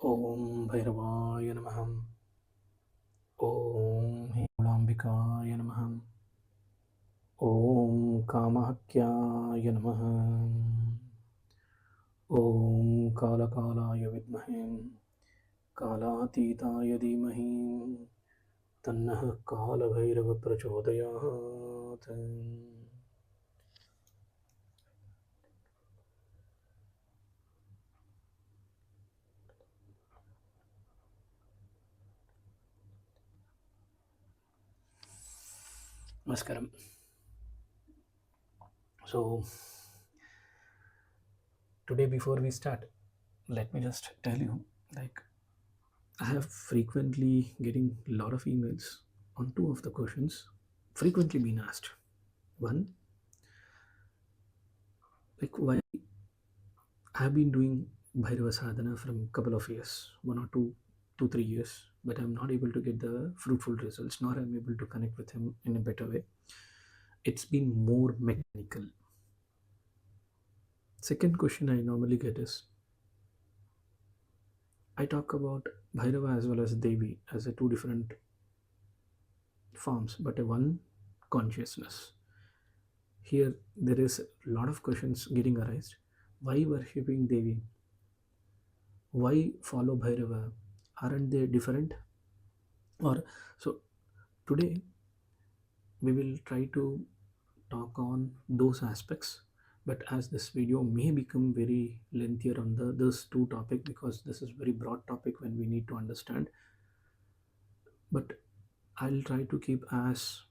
Om Bhairavaya Namah. Om Himulambikaya Namah. Om Kamahakyaya Namah. Om Kalakalaya Vidmahe. Kalatitaya Dhimahi. Tannah Kala Bhairava Prachodayat. Namaskaram. So, today before we start, let me just tell you, like, I have frequently getting a lot of emails on two of the questions frequently been asked. One, like why I have been doing Bhairava Sadhana from a couple of years, 1 or 2, 3 years, but I'm not able to get the fruitful results, nor I'm able to connect with him in a better way. It's been more mechanical. Second question I normally get is I talk about Bhairava as well as Devi as a two different forms, but a one consciousness. Here there is a lot of questions getting arised. Why worshipping Devi? Why follow Bhairava? Aren't they different? Or so today we will try to talk on those aspects. But as this video may become very lengthier on this two topic because this is very broad topic when we need to understand. But I'll try to keep as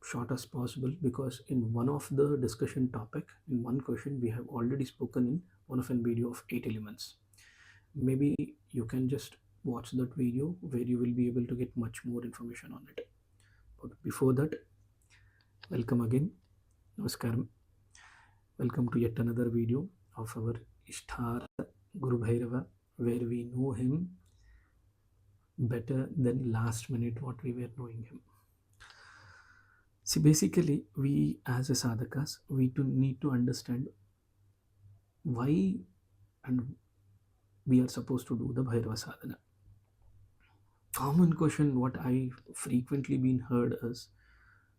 short as possible because in one of the discussion topic, in one question, we have already spoken in one of a video of 8 elements. Maybe you can just watch that video where you will be able to get much more information on it. But before that, welcome again. Namaskaram. Welcome to yet another video of our Ishtar Guru Bhairava, where we know him better than last minute what we were knowing him. See, basically, we as a sadhakas, we need to understand why and we are supposed to do the Bhairava Sadhana. Common question what I frequently been heard is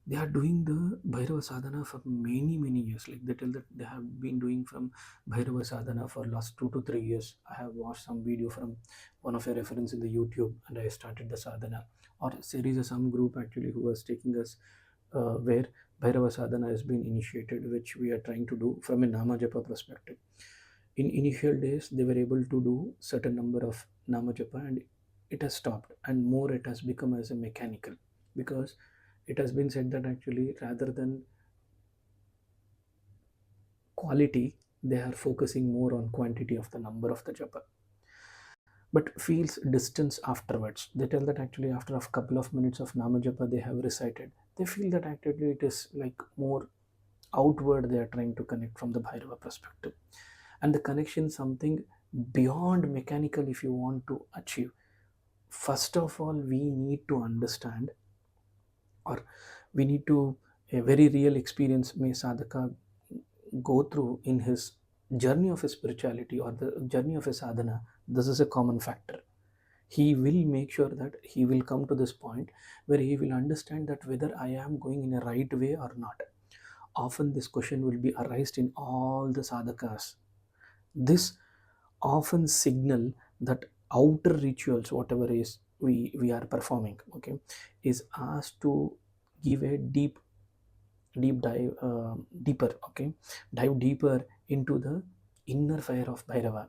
they are doing the Bhairava Sadhana for many years. Like they tell that they have been doing from Bhairava Sadhana for last 2 to 3 years. I have watched some video from one of your reference in the YouTube and I started the sadhana. Or there is some group actually who was taking us where Bhairava Sadhana has been initiated, which we are trying to do from a Nama Japa perspective. In initial days, they were able to do certain number of Nama Japa and it has stopped and more it has become as a mechanical because it has been said that actually rather than quality, they are focusing more on quantity of the number of the japa but feels distance afterwards. They tell that actually after a couple of minutes of nama japa they have recited, they feel that actually it is like more outward they are trying to connect from the Bhairava perspective. And the connection something beyond mechanical if you want to achieve. First of all, we need to understand or we need to a very real experience may sadhaka go through in his journey of his spirituality or the journey of his sadhana. This is a common factor. He will make sure that he will come to this point where he will understand that whether I am going in a right way or not. Often this question will be arised in all the sadhakas. This often signal that outer rituals whatever is we are performing, okay, is asked to give a deep dive deeper, okay, dive deeper into the inner fire of Bhairava.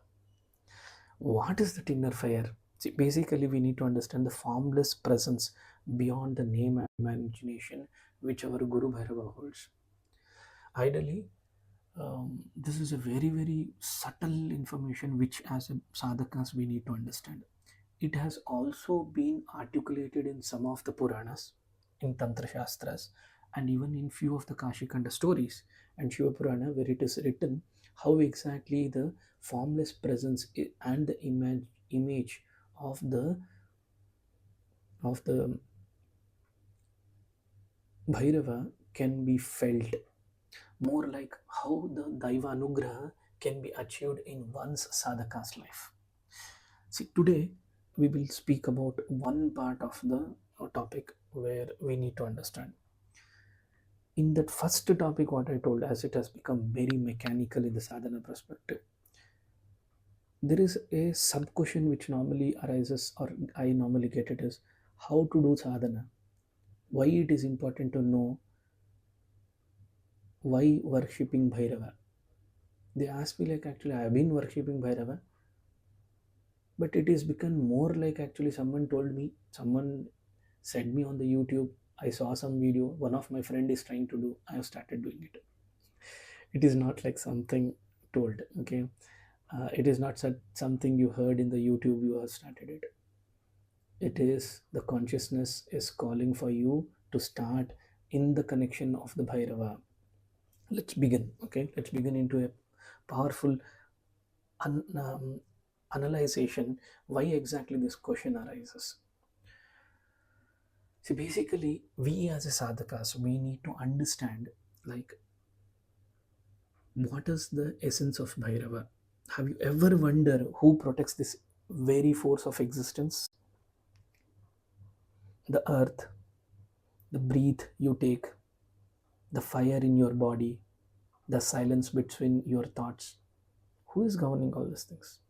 What is that inner fire? See, basically we need to understand the formless presence beyond the name and imagination which our Guru Bhairava holds. Ideally, this is a very subtle information which as a sadhakas we need to understand. It has also been articulated in some of the Puranas, in Tantra Shastras, and even in few of the Kashikanda stories and Shiva Purana, where it is written how exactly the formless presence and the image of the Bhairava can be felt, more like how the Daiva Anugraha can be achieved in one's sadhaka's life. See, today we will speak about one part of the topic where we need to understand. In that first topic, what I told, as it has become very mechanical in the sadhana perspective, there is a sub question which normally arises, or I normally get it, is how to do sadhana. Why it is important to know why worshipping Bhairava. They ask me, like, actually, I have been worshipping Bhairava, but it is become more like actually someone told me, someone said me on the YouTube, I saw some video, one of my friend is trying to do, I have started doing it. It is not like something told, okay. It is not something you heard in the YouTube, you have started it. It is the consciousness is calling for you to start in the connection of the Bhairava. Let's begin, okay. Let's begin into a powerful analyzation why exactly this question arises. See, basically, we as a sadhakas, we need to understand, like, what is the essence of Bhairava? Have you ever wondered who protects this very force of existence? The earth, the breath you take, the fire in your body, the silence between your thoughts. Who is governing all these things?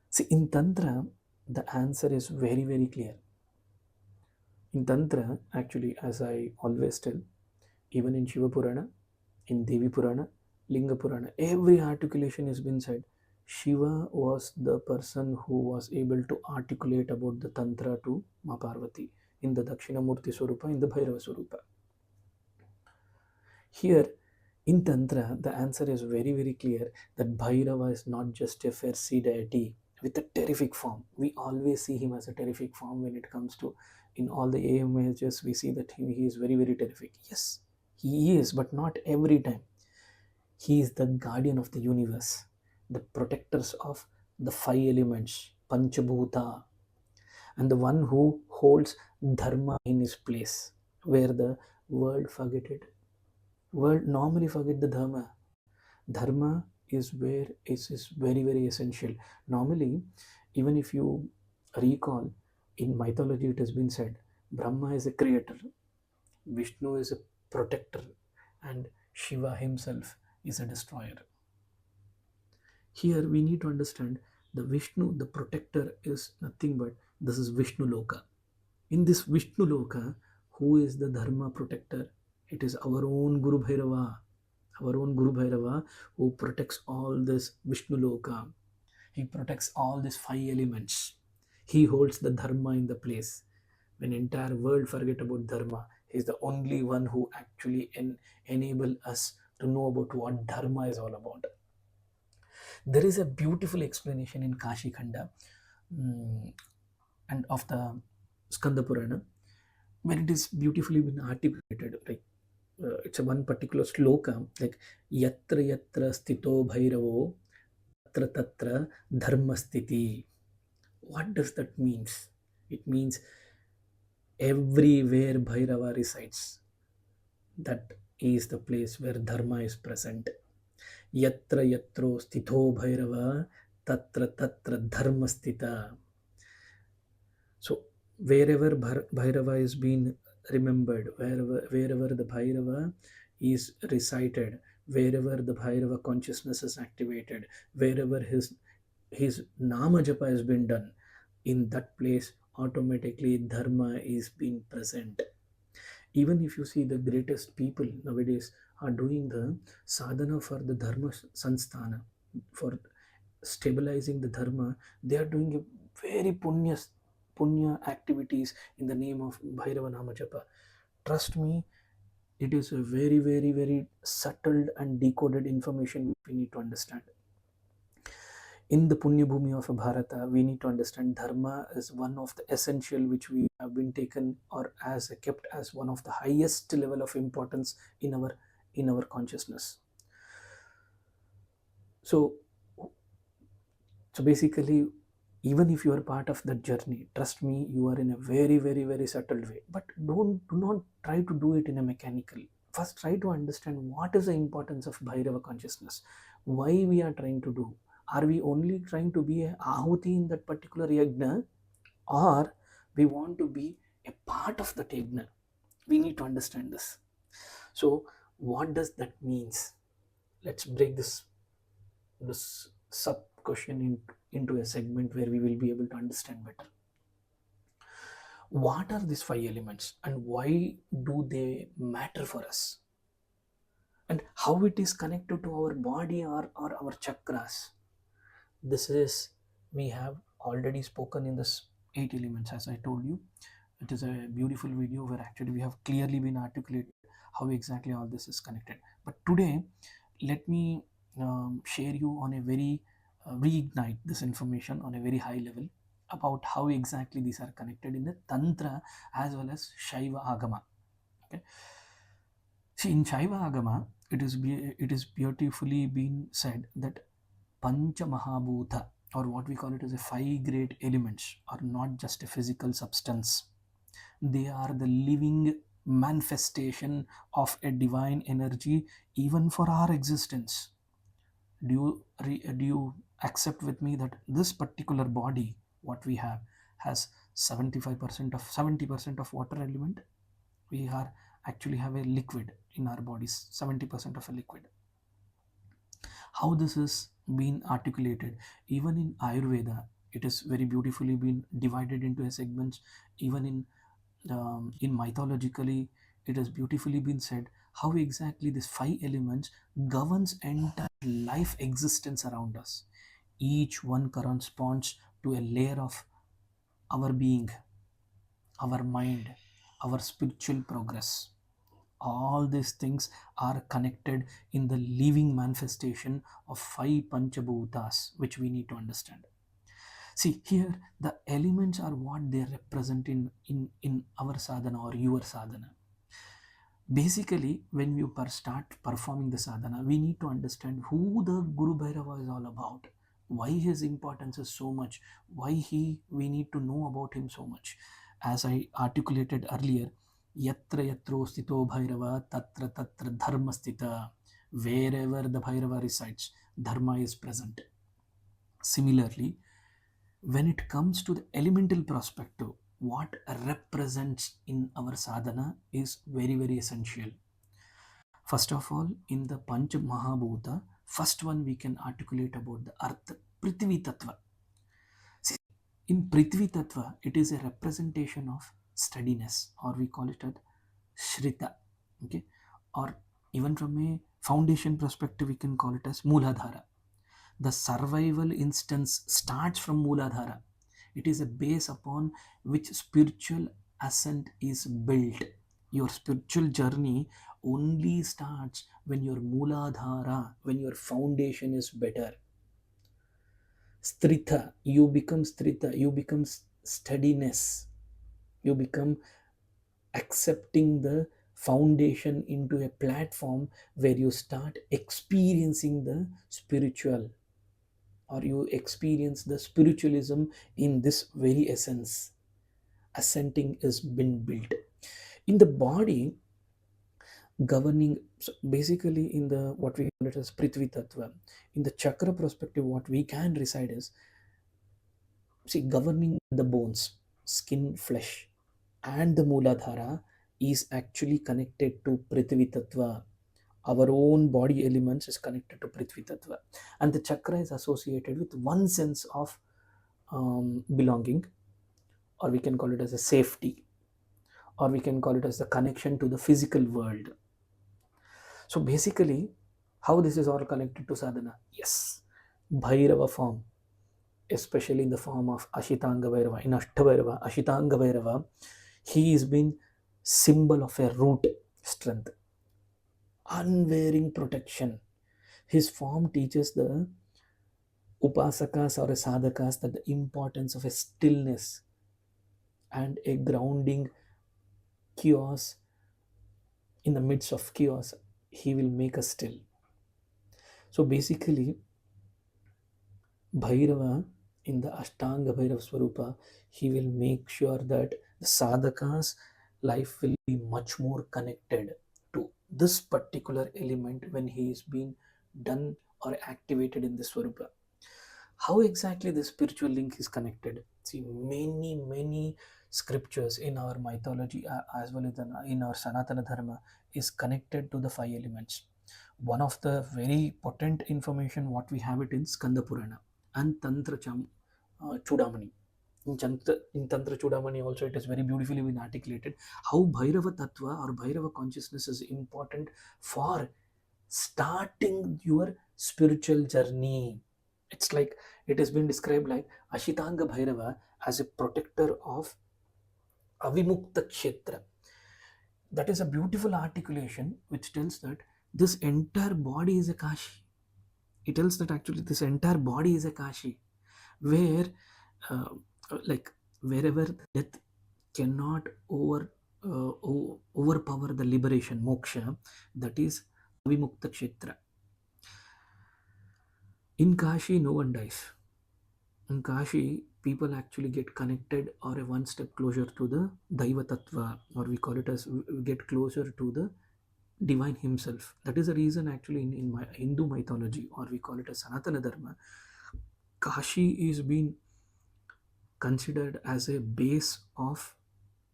See, in Tantra, the answer is very, very clear. In Tantra, actually, as I always tell, even in Shiva Purana, in Devi Purana, Linga Purana, every articulation has been said. Shiva was the person who was able to articulate about the Tantra to Ma Parvati in the Dakshinamurti Swarupa, in the Bhairava Swarupa. Here in Tantra, the answer is very, very clear that Bhairava is not just a Farsi deity with a terrific form. We always see him as a terrific form when it comes to, in all the images, we see that he is very, very terrific. Yes, he is, but not every time. He is the guardian of the universe, the protectors of the five elements, Panchabhuta, and the one who holds Dharma in his place, where the world forget it. World normally forget the Dharma. Dharma is where it is very, very essential. Normally, even if you recall, in mythology it has been said, Brahma is a creator, Vishnu is a protector, and Shiva himself is a destroyer. Here we need to understand the Vishnu, the protector, is nothing but this is Vishnu Loka. In this Vishnu Loka, who is the Dharma protector? It is our own Guru Bhairava. Our own Guru Bhairava who protects all this Vishnu Loka. He protects all these five elements. He holds the Dharma in the place. When entire world forget about Dharma, he is the only one who actually enable us to know about what Dharma is all about. There is a beautiful explanation in Kashi Khanda and of the Skanda Purana, where it is beautifully been articulated. Like it's a one particular sloka, like yatra yatra stito bhairavo tatra tatra dharmastiti. What does that means? It means everywhere Bhairava resides, that is the place where Dharma is present. Yatra yatro stito Bhairava tatra tatra dharmastita. So wherever Bhairava is being remembered, wherever the Bhairava is recited, wherever the Bhairava consciousness is activated, wherever his Nama Japa has been done, in that place automatically Dharma is being present. Even if you see the greatest people nowadays are doing the sadhana for the Dharma Sanstana, for stabilizing the Dharma, they are doing a very punya activities in the name of Bhairava Nama Japa. Trust me, it is a very, very, very subtle and decoded information we need to understand. In the Punya Bhumi of Bharata, we need to understand Dharma is one of the essential which we have been taken or as kept as one of the highest level of importance in our consciousness. So basically, even if you are part of that journey, trust me, you are in a very, very, very subtle way. But do not try to do it in a mechanical. First, try to understand what is the importance of Bhairava consciousness, why we are trying to do, Are we only trying to be a ahuti in that particular yajna, or we want to be a part of that yajna? We need to understand this. So what does that means? Let's break this sub question into a segment where we will be able to understand better. What are these five elements and why do they matter for us? And how it is connected to our body or our chakras? This is, we have already spoken in this eight elements, as I told you. It is a beautiful video where actually we have clearly been articulated how exactly all this is connected. But today, let me share you on a very reignite this information on a very high level about how exactly these are connected in the Tantra as well as Shaiva Agama. Okay. See, in Shaiva Agama, it is beautifully been said that Pancha Mahabhuta, or what we call it as a five great elements, are not just a physical substance. They are the living manifestation of a divine energy, even for our existence. Do you accept with me that this particular body, what we have, has 70% of water element? We are actually have a liquid in our bodies, 70% of a liquid. How this is being articulated, even in Ayurveda, it is very beautifully been divided into a segments. Even in mythologically, it has beautifully been said how exactly these five elements governs entire life existence around us. Each one corresponds to a layer of our being, our mind, our spiritual progress. All these things are connected in the living manifestation of five panchabhutas, which we need to understand. See, here the elements are what they represent in our sadhana or your sadhana. Basically, when you start performing the sadhana, we need to understand who the Guru Bhairava is all about, why his importance is so much, why we need to know about him so much. As I articulated earlier, yatra yatro stito Bhairava tatra tatra dharma stita. Wherever the Bhairava resides, dharma is present. Similarly, when it comes to the elemental perspective, what represents in our sadhana is very, very essential. First of all, in the Pancha Mahabhuta, first one we can articulate about the Earth, Prithvi Tattva. See, in Prithvi Tattva, it is a representation of steadiness, or we call it as Shrita. Okay, or even from a foundation perspective, we can call it as Mooladhara. The survival instance starts from Mooladhara. It is a base upon which spiritual ascent is built. Your spiritual journey only starts when your Mooladhara, when your foundation is better. Stritha, you become Stritha, you become steadiness. You become accepting the foundation into a platform where you start experiencing the spiritual, or you experience the spiritualism in this very essence. Ascending is been built in the body, governing. So basically, in the what we call it as Prithvi Tattva, in the chakra perspective, what we can reside is, see, governing the bones, skin, flesh, and the Mooladhara is actually connected to Prithvi Tattva. Our own body elements is connected to Prithvi Tattva, and the chakra is associated with one sense of belonging, or we can call it as a safety, or we can call it as the connection to the physical world. So basically, how this is all connected to sadhana? Yes, Bhairava form, especially in the form of Asitanga Bhairava, in Ashtabhairava, Asitanga Bhairava, he is been symbol of a root strength, unwavering protection. His form teaches the upasakas or sadhakas that the importance of a stillness and a grounding chaos. In the midst of chaos, he will make us still. So basically, Bhairava in the Ashtanga Bhairava Swarupa, he will make sure that the sadhaka's life will be much more connected to this particular element when he is being done or activated in the Swarupa. How exactly the spiritual link is connected? See, many scriptures in our mythology, as well as in our Sanatana Dharma, is connected to the five elements. One of the very potent information what we have it in Skanda Purana and Chudamani. In Tantra Chudamani also it is very beautifully been articulated how Bhairava Tattva or Bhairava consciousness is important for starting your spiritual journey. It's like it has been described like Asitanga Bhairava as a protector of Avimukta Kshetra. That is a beautiful articulation which tells that this entire body is a Kashi. It tells that actually this entire body is a Kashi, where uh, like wherever death cannot overpower the liberation, moksha, that is Avimukta Kshetra. In Kashi, no one dies. In Kashi, people actually get connected or a one step closer to the Daiva Tattva, or we call it as we get closer to the divine himself. That is the reason actually in my Hindu mythology, or we call it as Sanatana Dharma, Kashi is being considered as a base of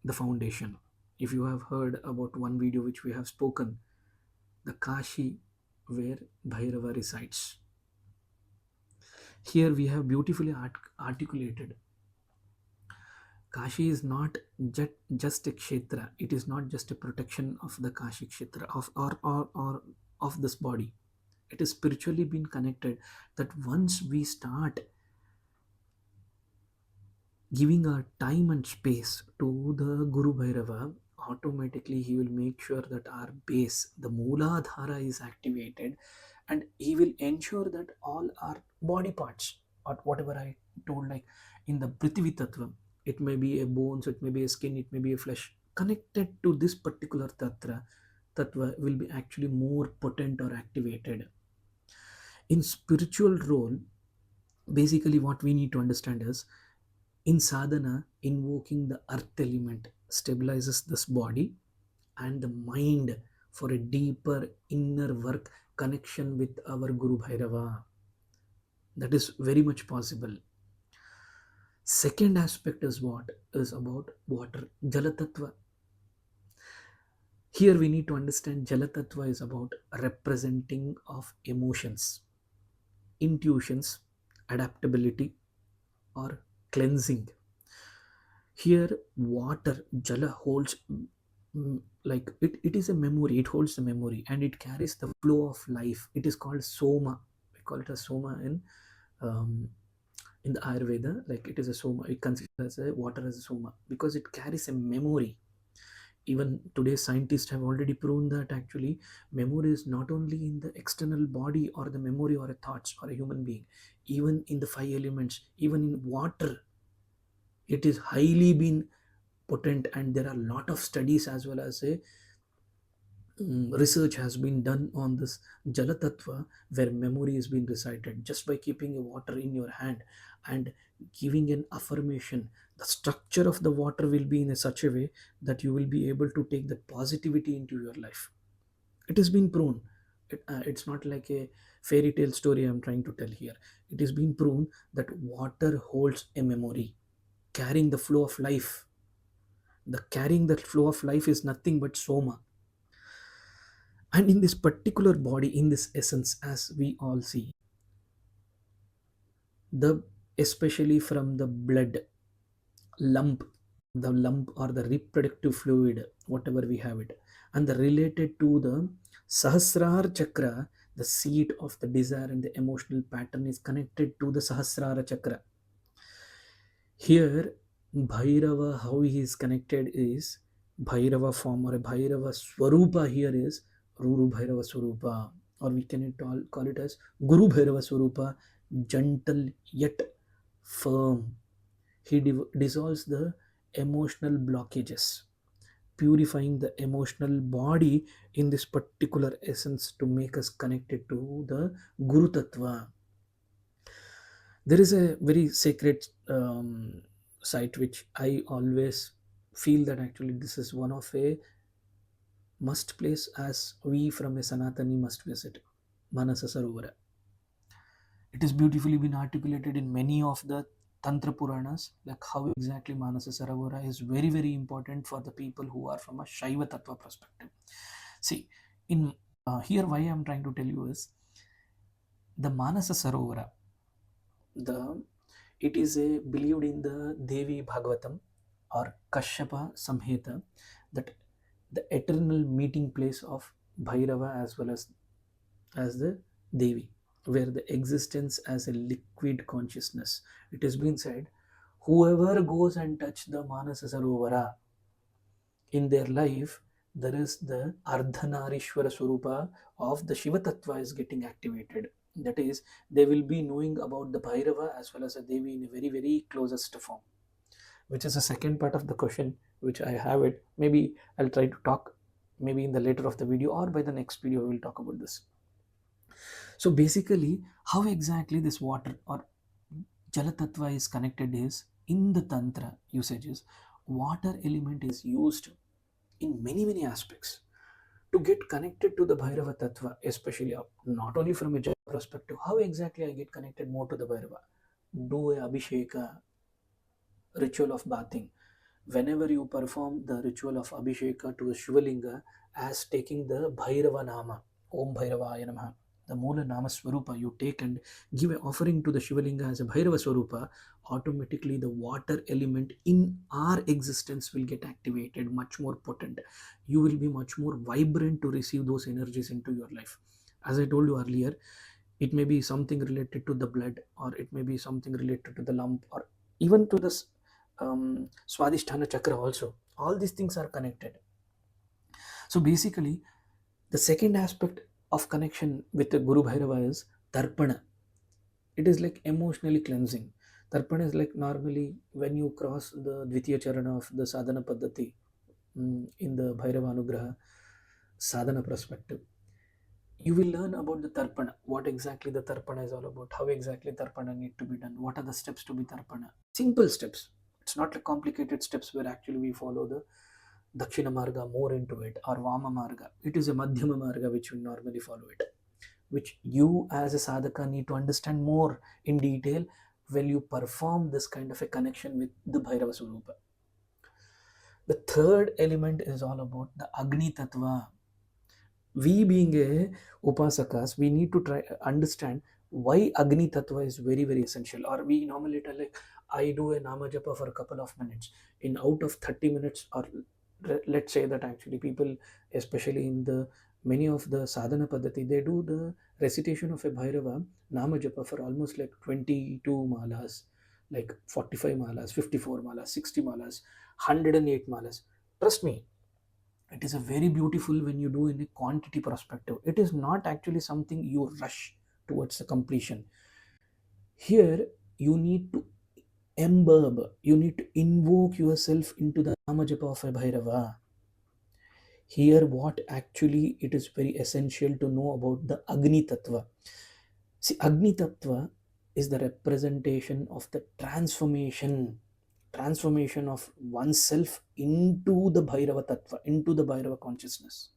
the foundation. If you have heard about one video which we have spoken, the Kashi where Bhairava resides. Here we have beautifully articulated Kashi is not just a kshetra. It is not just a protection of the Kashi kshetra or of this body. It is spiritually been connected that once we start giving our time and space to the Guru Bhairava, automatically he will make sure that our base, the Mooladhara, is activated, and he will ensure that all our body parts, or whatever I told, like in the Prithvi Tattva, it may be a bones, it may be a skin, it may be a flesh, connected to this particular tattva will be actually more potent or activated. In spiritual role, basically what we need to understand is in sadhana, invoking the earth element stabilizes this body and the mind for a deeper inner work connection with our Guru Bhairava. That is very much possible. Second aspect is what is about water, Jala Tattva. Here we need to understand Jala Tattva is about representing of emotions, intuitions, adaptability, or cleansing. Here, water, Jala holds it is a memory, it holds the memory and it carries the flow of life. It is called Soma. We call it a Soma um, in the Ayurveda, like it is a Soma. It considers as a water as a Soma because it carries a memory. Even today, scientists have already proven that actually memory is not only in the external body or the memory or a thoughts or a human being, even in the five elements, even in water, it is highly been potent, and there are a lot of studies as well as a research has been done on this Jala Tattva, where memory is being recited just by keeping a water in your hand and giving an affirmation. The structure of the water will be in a such a way that you will be able to take the positivity into your life. It has been proven. It's not like a fairy tale story I'm trying to tell here. It has been proven that water holds a memory, carrying the flow of life. The carrying that flow of life is nothing but Soma. And in this particular body, in this essence, as we all see, the especially from the blood lump, the lump or the reproductive fluid, whatever we have it, and the related to the Sahasrara chakra, the seat of the desire and the emotional pattern is connected to the Sahasrara chakra. Here, Bhairava, how he is connected is Bhairava form or a Bhairava Swarupa here is Ruru Bhairava Swarupa, or we can call it as Guru Bhairava Swarupa, gentle yet firm. He dissolves the emotional blockages, purifying the emotional body in this particular essence to make us connected to the Guru Tattva. There is a very sacred site which I always feel that actually this is one of a must place as we from a Sanatani must visit, Manasa Sarovara. It is beautifully been articulated in many of the Tantra Puranas, like how exactly Manasa Sarovara is very, very important for the people who are from a Shaiva Tattva perspective. See, in here, why I'm trying to tell you is the Manasa Sarovara, it is believed in the Devi Bhagavatam or Kashyapa Samhita, that the eternal meeting place of Bhairava as well as the Devi, where the existence as a liquid consciousness. It has been said, whoever goes and touch the Manasa Sarovara in their life, there is the Ardhanarishwara Swarupa of the Shiva Tattva is getting activated. That is, they will be knowing about the Bhairava as well as the Devi in a very, very closest form, which is the second part of the question, which I have it. Maybe I'll try to talk maybe in the later of the video, or by the next video we'll talk about this. So basically, how exactly this water or Jala Tattva is connected is, in the Tantra usages, water element is used in many, many aspects to get connected to the Bhairava Tattva, especially not only from a Jala perspective. How exactly I get connected more to the Bhairava? Do a Abhisheka ritual of bathing. Whenever you perform the ritual of Abhisheka to the Shivalinga as taking the Bhairava Nama, Om Bhairavaya Namaha, the Mula Nama Swarupa, you take and give an offering to the Shivalinga as a Bhairava Swarupa, automatically the water element in our existence will get activated, much more potent. You will be much more vibrant to receive those energies into your life. As I told you earlier, it may be something related to the blood, or it may be something related to the lump, or even to the Swadhisthana chakra also. All these things are connected. So basically, the second aspect of connection with the Guru Bhairava is Tarpana. It is like emotionally cleansing. Tarpana is like normally when you cross the Dvitiya Charana of the Sadhana Paddhati in the Bhairava Anugraha Sadhana perspective, you will learn about the Tarpana, what exactly the Tarpana is all about, how exactly Tarpana need to be done, what are the steps to be Tarpana. Simple steps. It's not like complicated steps where actually we follow the Dakshina Marga more into it, or Vama Marga. It is a Madhyama Marga which we normally follow it, which you as a sadhaka need to understand more in detail when you perform this kind of a connection with the Bhairava Swarupa. The third element is all about the Agni Tattva. We being a upasakas, we need to try understand why Agni Tattva is very, very essential. Or we normally tell like, I do a Nama Japa for a couple of minutes. In out of 30 minutes, or let's say that actually people, especially in the many of the sadhana paddhati, they do the recitation of a Bhairava Nama Japa for almost like 22 malas, like 45 malas, 54 malas, 60 malas, 108 malas. Trust me, it is a very beautiful when you do in a quantity perspective. It is not actually something you rush towards the completion. Here you need to imbibe, you need to invoke yourself into the Nama Japa of a Bhairava. Here what actually it is very essential to know about the Agni Tattva. See, Agni Tattva is the representation of the transformation of oneself into the Bhairava Tattva, into the Bhairava consciousness.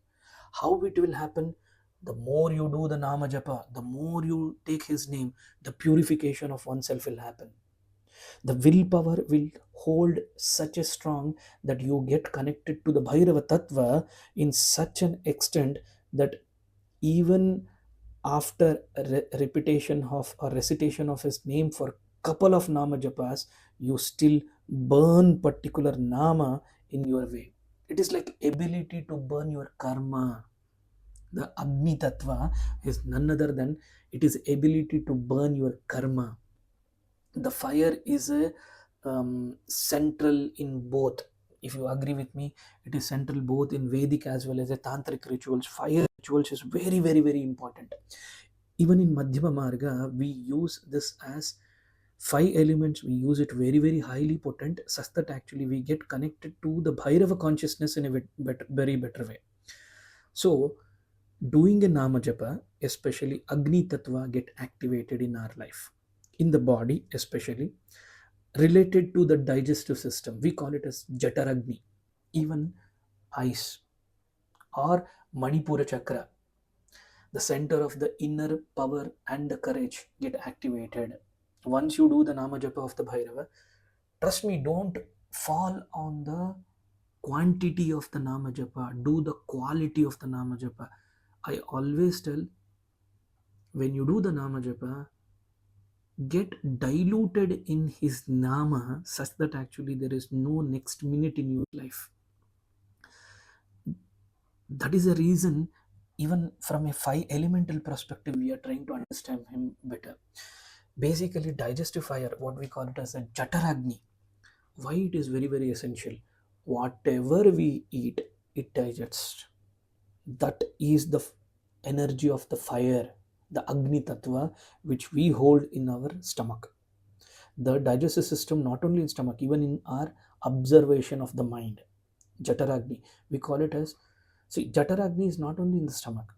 How it will happen? The more you do the Nama Japa, the more you take his name, the purification of oneself will happen. The willpower will hold such a strong that you get connected to the Bhairava Tattva in such an extent that even after repetition of or recitation of his name for couple of Nama Japas, you still burn particular Nama in your way. It is like ability to burn your karma. The Agni Tattva is none other than it is ability to burn your karma. The fire is a central in both. If you agree with me, it is central both in Vedic as well as a Tantric rituals. Fire rituals is very, very, very important. Even in Madhyama Marga, we use this as 5 elements. We use it very, very highly potent, such that actually we get connected to the Bhairava consciousness in a very better way. So, doing a Nama Japa, especially Agni Tattva, get activated in our life, in the body, especially related to the digestive system. We call it as Jataragni, even eyes or Manipura Chakra. the center of the inner power and the courage get activated. Once you do the Nama Japa of the Bhairava, trust me, don't fall on the quantity of the Nama Japa, do the quality of the Nama Japa. I always tell, when you do the Nama Japa, get diluted in his Nama such that actually there is no next minute in your life. That is the reason, even from a five elemental perspective, we are trying to understand him better. Basically, digestive fire, what we call it as a Jataragni. Why it is very, very essential? Whatever we eat, it digests. That is the energy of the fire, the Agni Tattva, which we hold in our stomach. The digestive system, not only in stomach, even in our observation of the mind. Jataragni. We call it as, see, Jataragni is not only in the stomach.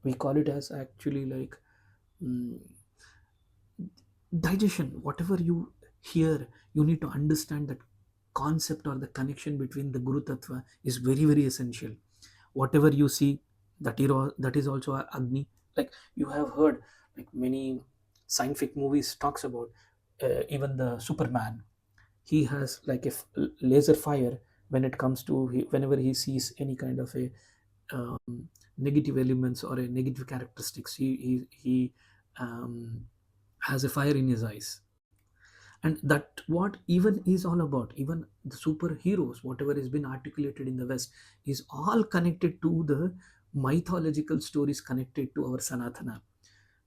We call it as actually like mm, digestion. Whatever you hear, you need to understand that concept or the connection between the Guru Tattva is very, very essential. Whatever you see, that is also a Agni. Like you have heard, like many scientific movies talks about, even the Superman. He has like a laser fire when it comes to whenever he sees any kind of a negative elements or a negative characteristics, he has a fire in his eyes. And that what even is all about, even the superheroes, whatever has been articulated in the West, is all connected to the mythological stories connected to our Sanatana.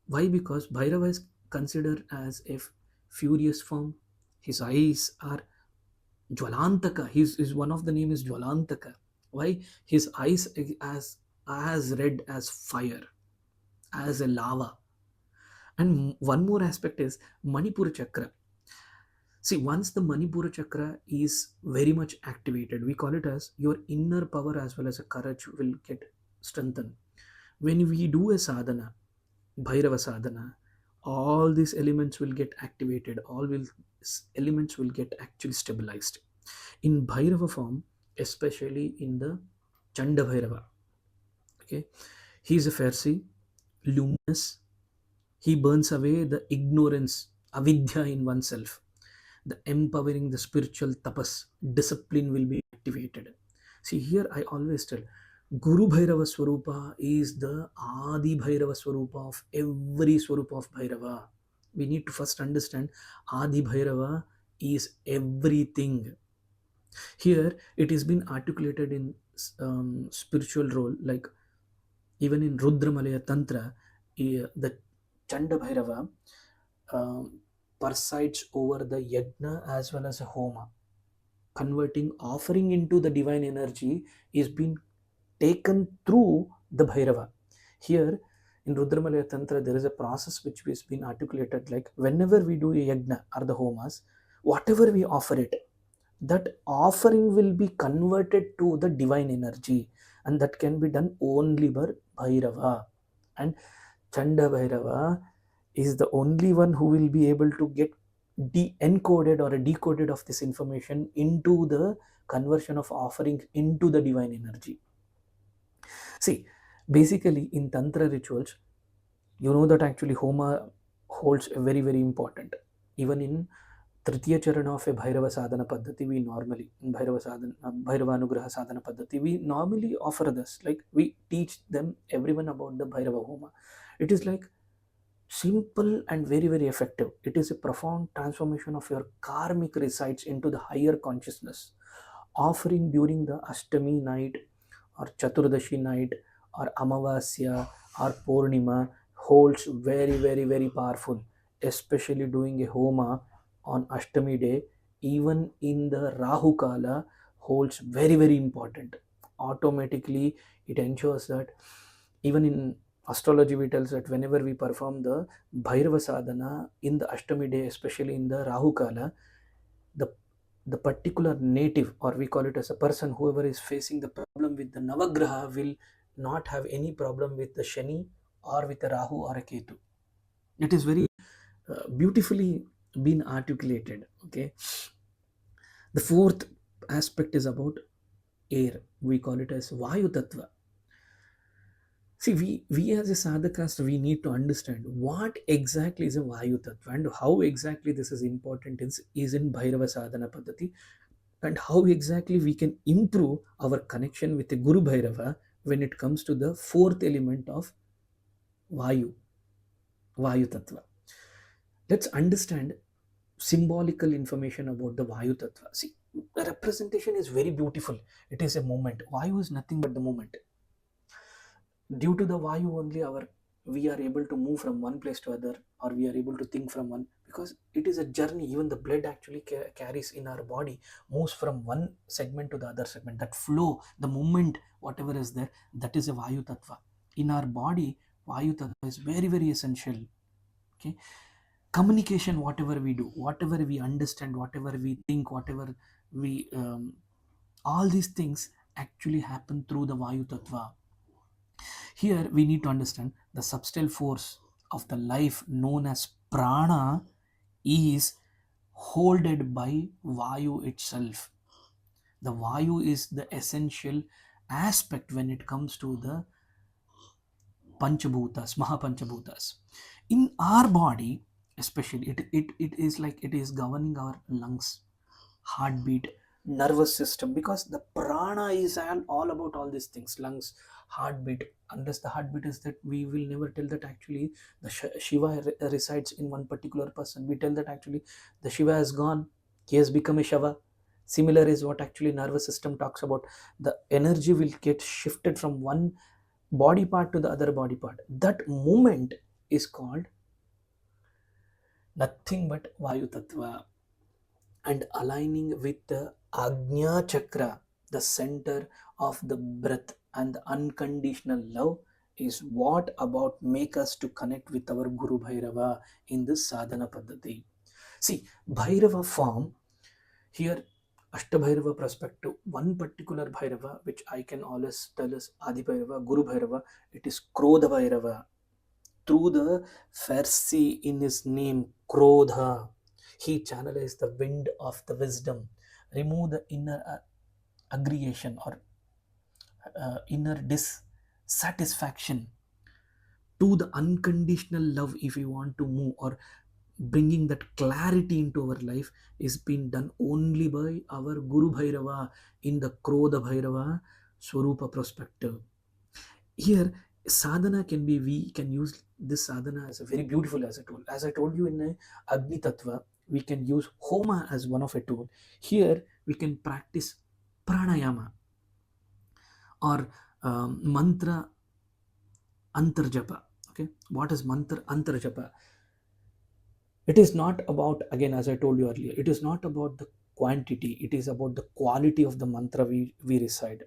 Why? Because Bhairava is considered as a furious form. His eyes are Jwalantaka. His one of the name is Jwalantaka. Why? His eyes as red as fire, as a lava. And one more aspect is Manipura Chakra. See, once the Manipura Chakra is very much activated, we call it as your inner power as well as a courage will get strengthened. When we do a sadhana, Bhairava Sadhana, all these elements will get activated, elements will get actually stabilized. In Bhairava form, especially in the Chanda Bhairava, okay, he is a Pharisee, luminous, he burns away the ignorance, avidya in oneself. The empowering the spiritual tapas, discipline will be activated. See, here I always tell, Guru Bhairava Swarupa is the Adi Bhairava Swarupa of every Swarupa of Bhairava. We need to first understand Adi Bhairava is everything. Here it has been articulated in spiritual role, like even in Rudramalaya Tantra, the Chanda Bhairava presides over the yajna as well as a homa. Converting offering into the divine energy is being taken through the Bhairava. Here in Rudramalaya Tantra, there is a process which has been articulated, like whenever we do a yajna or the homas, whatever we offer it, that offering will be converted to the divine energy, and that can be done only by Bhairava. And Chanda Bhairava is the only one who will be able to get de-encoded or decoded of this information into the conversion of offering into the divine energy. See, basically in Tantra rituals, you know that actually Homa holds a very, very important. Even in Tritiya Charana of a Bhairava Sadhana Paddhati, we normally, in Bhairava Anugraha Sadhana Paddhati, we normally offer this. Like we teach them, everyone about the Bhairava Homa. It is like simple and very, very effective. It is a profound transformation of your karmic resides into the higher consciousness. Offering during the Ashtami night or Chaturdashi night or Amavasya or Purnima holds very, very, very powerful, especially doing a Homa on Ashtami day, even in the Rahu Kala, holds very, very important. Automatically, it ensures that even in astrology, we tells that whenever we perform the Bhairava Sadhana in the Ashtami day, especially in the Rahu Kala, the the particular native, or we call it as a person, whoever is facing the problem with the Navagraha will not have any problem with the Shani or with the Rahu or a Ketu. It is very beautifully been articulated. Okay. The fourth aspect is about air. We call it as Vayu Tattva. See, we as a sadhakas, we need to understand what exactly is a Vayu Tattva and how exactly this is important is in Bhairava Sadhana Paddhati, and how exactly we can improve our connection with the Guru Bhairava when it comes to the fourth element of Vayu, Vayu Tattva. Let's understand symbolical information about the Vayu Tattva. See, the representation is very beautiful. It is a moment. Vayu is nothing but the moment. Due to the Vayu only, our we are able to move from one place to other, or we are able to think from one, because it is a journey. Even the blood actually carries in our body, moves from one segment to the other segment. That flow, the movement, whatever is there, that is a Vayu Tattva. In our body, Vayu Tattva is very, very essential. Okay, communication, whatever we do, whatever we understand, whatever we think, whatever we all these things actually happen through the Vayu Tattva. Here we need to understand the subtle force of the life known as prana is holded by Vayu itself. The Vayu is the essential aspect when it comes to the Panchabhutas, Mahapanchabhutas. In our body, especially, it is like it is governing our lungs, heartbeat, nervous system, because the prana is all about all these things, lungs, heartbeat. Unless the heartbeat is that, we will never tell that actually the Shiva resides in one particular person. We tell that actually the Shiva has gone, he has become a Shava. Similar is what actually nervous system talks about. The energy will get shifted from one body part to the other body part. That movement is called nothing but Vayu Tattva. And aligning with the Agnya Chakra, the center of the breath and the unconditional love, is what about make us to connect with our Guru Bhairava in this sadhana paddhati. See, Bhairava form here, Ashtabhairava perspective, one particular Bhairava which I can always tell is Adi Bhairava, Guru Bhairava, it is Krodha Bhairava. Through the Pharisee in his name, Krodha, he channelized the wind of the wisdom, remove the inner aggregation or inner dissatisfaction, to the unconditional love. If we want to move, or bringing that clarity into our life, is being done only by our Guru Bhairava in the Krodha Bhairava Swarupa perspective. Here, sadhana can be, we can use this sadhana as a very beautiful as a tool. As I told you in a Agni Tattva, we can use Homa as one of a tool. Here we can practice pranayama or mantra antarjapa. Okay, what is mantra antarjapa? It is not about, again, as I told you earlier, it is not about the quantity, it is about the quality of the mantra we recite.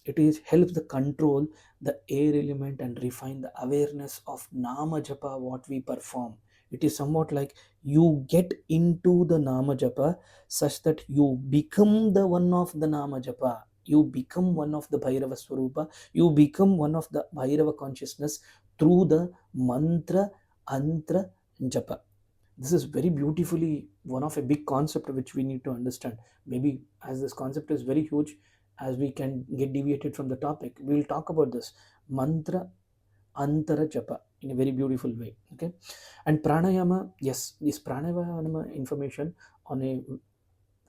It is helps the control the air element and refine the awareness of Nama Japa what we perform. It is somewhat like you get into the Nama Japa such that you become the one of the Nama Japa. You become one of the Bhairava Swarupa. You become one of the Bhairava consciousness through the mantra antra japa. This is very beautifully one of a big concept which we need to understand. Maybe as this concept is very huge, as we can get deviated from the topic, we will talk about this mantra antara japa in a very beautiful way. Okay, and pranayama, yes, this pranayama information on a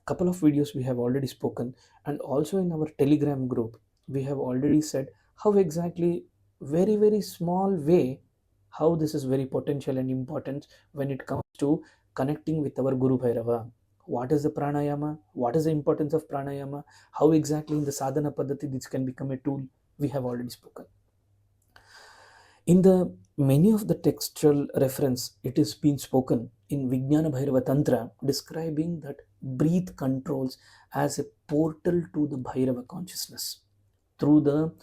couple of videos we have already spoken, and also in our Telegram group we have already said how exactly, very very small way, how this is very potential and important when it comes to connecting with our Guru Bhairava. What is the pranayama? What is the importance of pranayama? How exactly in the sadhana paddhati this can become a tool? We have already spoken. In the many of the textual reference, it is been spoken in Vijnana Bhairava Tantra, describing that breath controls as a portal to the Bhairava consciousness. Through the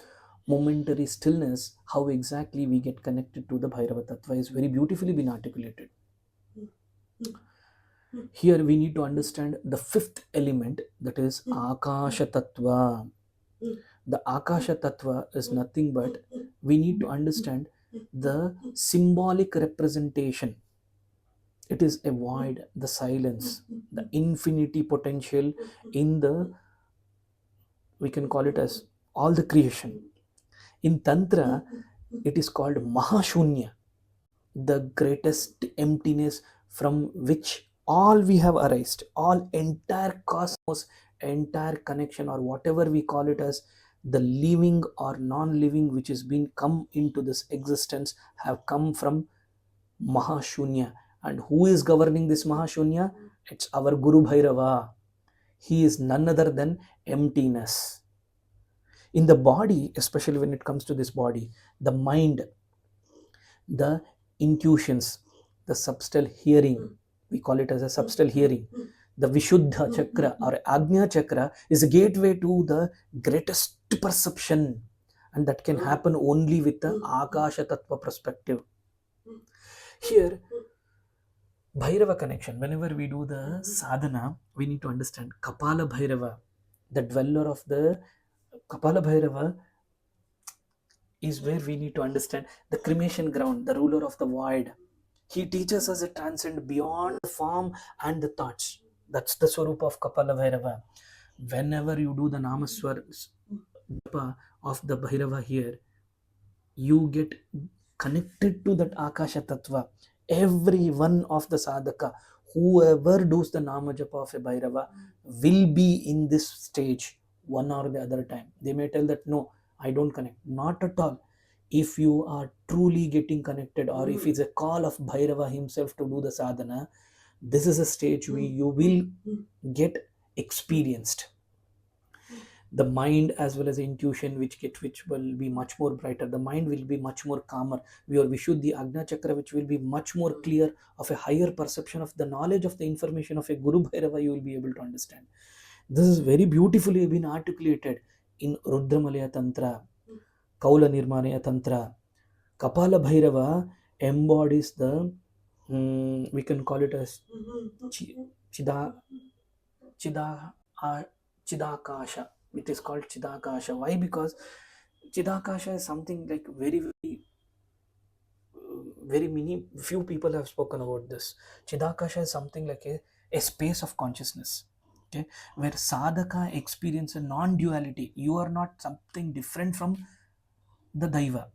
momentary stillness, how exactly we get connected to the Bhairava Tattva is very beautifully been articulated. Here we need to understand the fifth element, that is Akasha Tattva. The Akasha Tattva is nothing but, we need to understand the symbolic representation. It is a void, the silence, the infinity potential in the, we can call it as all the creation. In Tantra, It is called Mahashunya, the greatest emptiness from which all we have arised, all entire cosmos, entire connection, or whatever we call it as, the living or non-living which has been come into this existence, have come from Mahashunya. And who is governing this Mahashunya? It's our Guru Bhairava. He is none other than emptiness. In the body, especially when it comes to this body, the mind, the intuitions, the subtle hearing, we call it as a subtle hearing. The Vishuddha chakra or Agnya chakra is a gateway to the greatest perception, and that can happen only with the Akasha Tattva perspective. Here, Bhairava connection, whenever we do the sadhana, we need to understand Kapala Bhairava, the dweller of the Kapala Bhairava, is where we need to understand the cremation ground, the ruler of the void. He teaches us to transcend beyond the form and the thoughts. That's the Swarupa of Kapala Bhairava. Whenever you do the Namaswar of the Bhairava here, you get connected to that Akasha Tattva. Every one of the sadhaka, whoever does the Nama Japa of a Bhairava, will be in this stage one or the other time. They may tell that, no, I don't connect. Not at all. If you are truly getting connected, or if it's a call of Bhairava himself to do the sadhana, this is a stage where you will get experienced. The mind as well as the intuition which will be much more brighter. The mind will be much more calmer. We should the Agna Chakra, which will be much more clear, of a higher perception of the knowledge of the information of a Guru Bhairava, you will be able to understand. This is very beautifully been articulated in Rudramalaya Tantra, Kaula Nirmanaya Tantra. Kapala Bhairava embodies the, we can call it as Chida, Chida, Chidakasha. It is called Chidakasha. Why? Because Chidakasha is something like very many, few people have spoken about this. Chidakasha is something like a space of consciousness. Okay, where sadhaka experience a non-duality. You are not something different from the Daiva.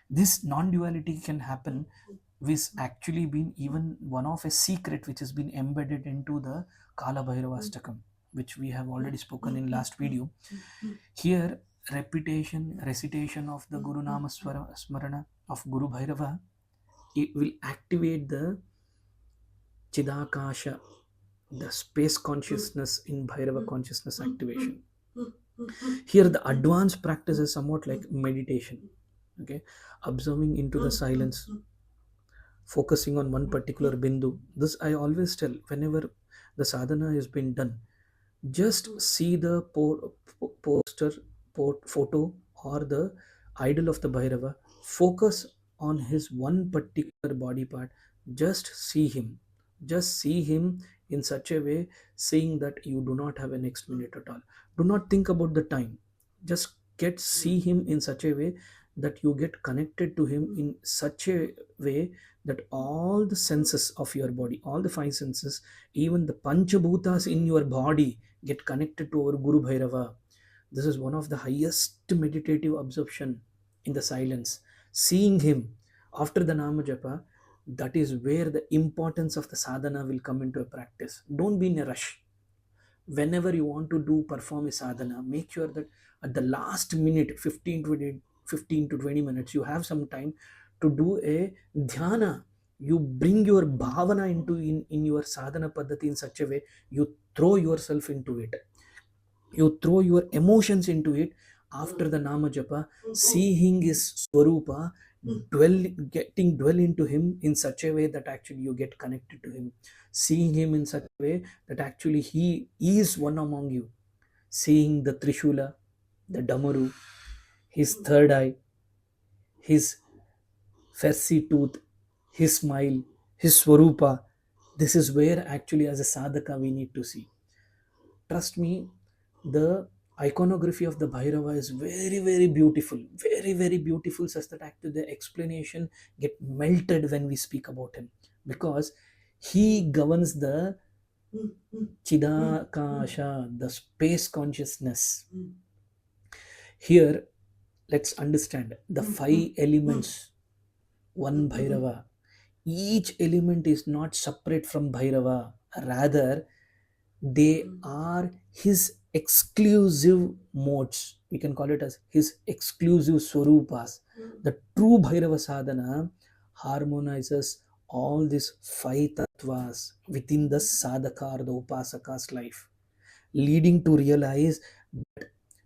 This non-duality can happen, which actually been even one of a secret which has been embedded into the Kala Bhairava Astakam, which we have already spoken in last video. Here, recitation of the Guru Nama Smarana of Guru Bhairava, it will activate the Chidakasha, the space consciousness in Bhairava consciousness activation. Here, the advanced practice is somewhat like meditation. Okay, observing into the silence, focusing on one particular bindu. This I always tell whenever the sadhana has been done. Just see the poster, photo, or the idol of the Bhairava. Focus on his one particular body part. Just see him. Just see him in such a way, saying that you do not have a next minute at all. Do not think about the time. Just see him in such a way that you get connected to him in such a way that all the senses of your body, all the five senses, even the Panchabhutas in your body, get connected to our Guru Bhairava. This is one of the highest meditative absorption in the silence. Seeing him after the Nama Japa, that is where the importance of the sadhana will come into a practice. Don't be in a rush. Whenever you want to perform a sadhana, make sure that at the last minute, 15 to 20 minutes, you have some time to do a dhyana. You bring your bhavana in your sadhana paddhati in such a way, you throw yourself into it. You throw your emotions into it after the Nama Japa, seeing his Swarupa, dwell into him in such a way that actually you get connected to him. Seeing him in such a way that actually he is one among you. Seeing the Trishula, the Damaru, his third eye, his fancy tooth, his smile, his Swarupa. This is where actually as a sadhaka we need to see. Trust me, the iconography of the Bhairava is very beautiful, very beautiful, such that actually the explanation get melted when we speak about him, because he governs the Chidakasha, the space consciousness. Here, let's understand the five elements. One Bhairava, each element is not separate from Bhairava, rather they are his exclusive modes. We can call it as his exclusive swarupas. The true Bhairava sadhana harmonizes all these five tattvas within the sadhaka or the upasaka's life, leading to realize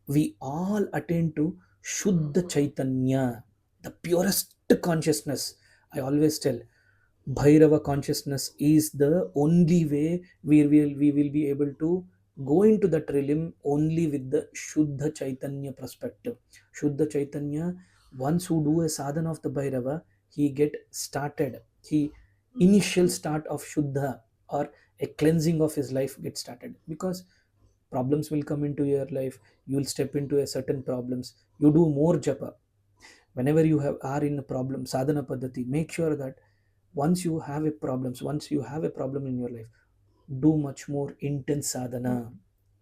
we all attain to Shuddha Chaitanya, the purest consciousness. I always tell Bhairava consciousness is the only way we will be able to go into that realm only with the Shuddha Chaitanya perspective. Shuddha Chaitanya, once who do a sadhana of the Bhairava, he get started. He initial start of Shuddha or a cleansing of his life get started, because problems will come into your life. You will step into a certain problems. You do more japa whenever you are in a problem sadhana paddhati. Make sure that once you have a problem in your life, do much more intense sadhana.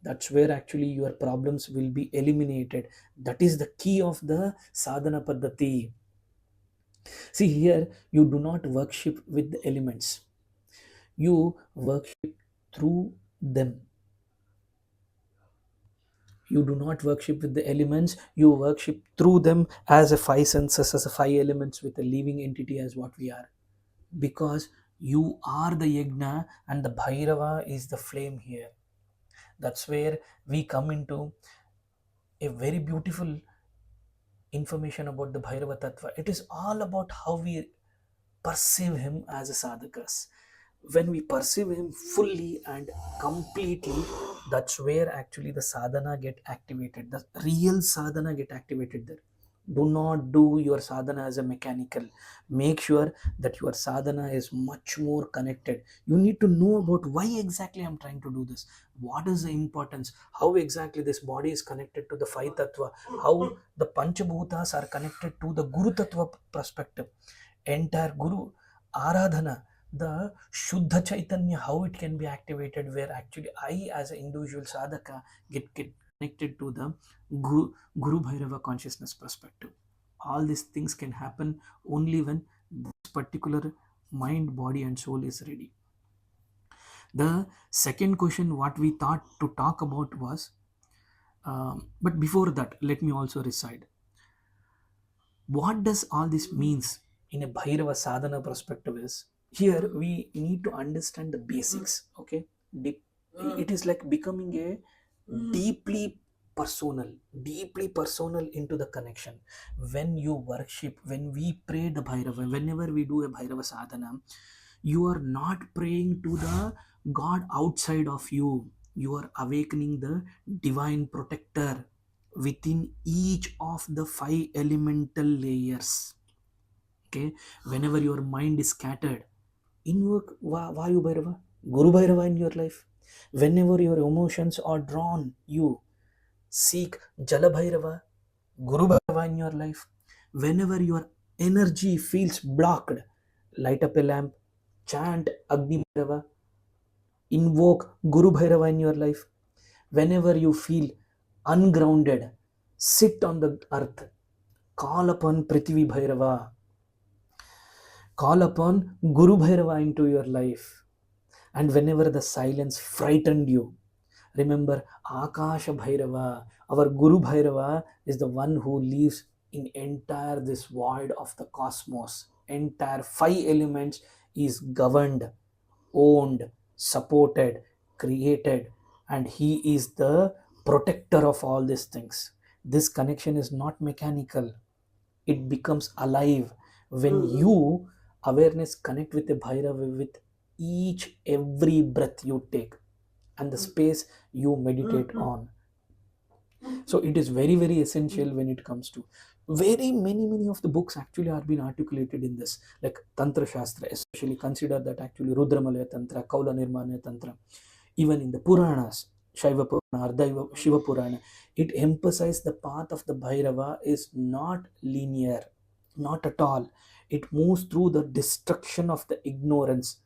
That's where actually your problems will be eliminated. That is the key of the sadhana paddhati. See, here you do not worship with the elements, you worship through them. You do not worship with the elements, you worship through them as a five senses, as a five elements with a living entity as what we are. Because you are the yajna and the Bhairava is the flame here. That's where we come into a very beautiful information about the Bhairava Tattva. It is all about how we perceive him as a sadhakas. When we perceive him fully and completely, that's where actually the sadhana get activated. The real sadhana get activated there. Do not do your sadhana as a mechanical. Make sure that your sadhana is much more connected. You need to know about why exactly I'm trying to do this. What is the importance? How exactly this body is connected to the five tattva? How the panchabhutas are connected to the Guru tattva perspective. Entire Guru Aradhana, the Shuddha Chaitanya, how it can be activated, where actually I as an individual sadhaka get connected to the Guru Bhairava consciousness perspective. All these things can happen only when this particular mind, body, and soul is ready. The second question, what we thought to talk about was, but before that, let me also recite. What does all this means in a Bhairava sadhana perspective is, here we need to understand the basics. Okay, it is like becoming a deeply deeply personal into the connection. When you worship, when we pray the Bhairava, whenever we do a Bhairava sadhana, you are not praying to the God outside of you. You are awakening the divine protector within each of the five elemental layers. Okay, whenever your mind is scattered, invoke Vayu Bhairava, Guru Bhairava in your life. Whenever your emotions are drawn, you seek Jala Bhairava, Guru Bhairava in your life. Whenever your energy feels blocked, light up a lamp, chant Agni Bhairava, invoke Guru Bhairava in your life. Whenever you feel ungrounded, sit on the earth, call upon Prithvi Bhairava, call upon Guru Bhairava into your life. And whenever the silence frightened you, remember Akasha Bhairava. Our Guru Bhairava is the one who lives in entire this void of the cosmos. Entire five elements is governed, owned, supported, created, and he is the protector of all these things. This connection is not mechanical. It becomes alive when you awareness connect with the Bhairava with each every breath you take and the space you meditate on. So it is very very essential when it comes to very many of the books actually are being articulated in this, like Tantra Shastra. Especially consider that actually Rudramalaya Tantra, Kaula Nirmanaya Tantra, even in the Puranas, Shaiva Purana, Ardhaiva Shiva Purana, it emphasizes the path of the Bhairava is not linear, not at all. It moves through the destruction of the ignorance.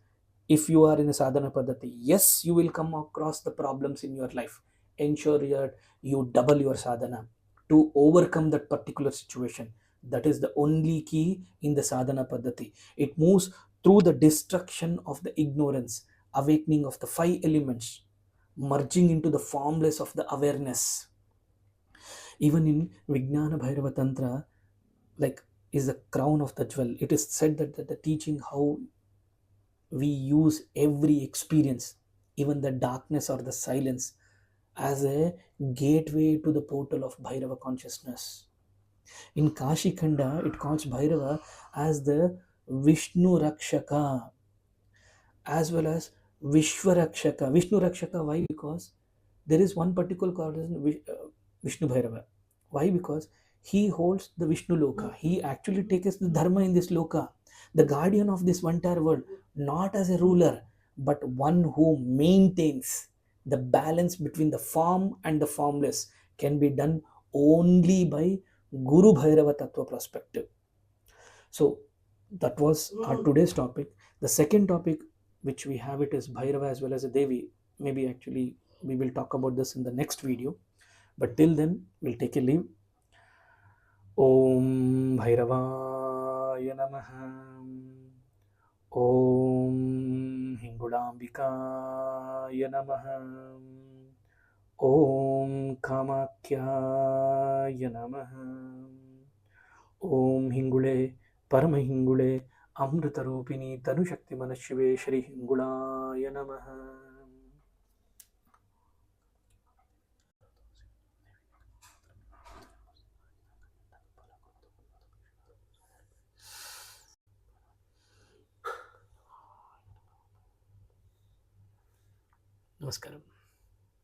If you are in a sadhana paddhati, yes, you will come across the problems in your life. Ensure that you double your sadhana. to overcome that particular situation. That is the only key in the sadhana paddhati. It moves through the destruction of the ignorance, awakening of the five elements, merging into the formless of the awareness. Even in Vijnana Bhairava Tantra, like, is the crown of the jewel. It is said that the teaching how we use every experience, even the darkness or the silence, as a gateway to the portal of Bhairava consciousness. In Kashi Khanda, it calls Bhairava as the Vishnu Rakshaka, as well as Vishwarakshaka. Vishnu Rakshaka, why? Because there is one particular god, Vishnu Bhairava. Why? Because he holds the Vishnu Loka. He actually takes the Dharma in this Loka, the guardian of this entire world, not as a ruler, but one who maintains the balance between the form and the formless, can be done only by Guru Bhairava Tattva perspective. So that was our today's topic. The second topic which we have it is Bhairava as well as a Devi. Maybe actually we will talk about this in the next video. But till then, we'll take a leave. Om Bhairavaya Namaha. Om Hingudambikaya Namaha. Om Kamakyaya Namaha. Om Hingule Paramahingule Amritaropini Tanushakti Manashive Shri Hingulaya Namaha. Namaskaram.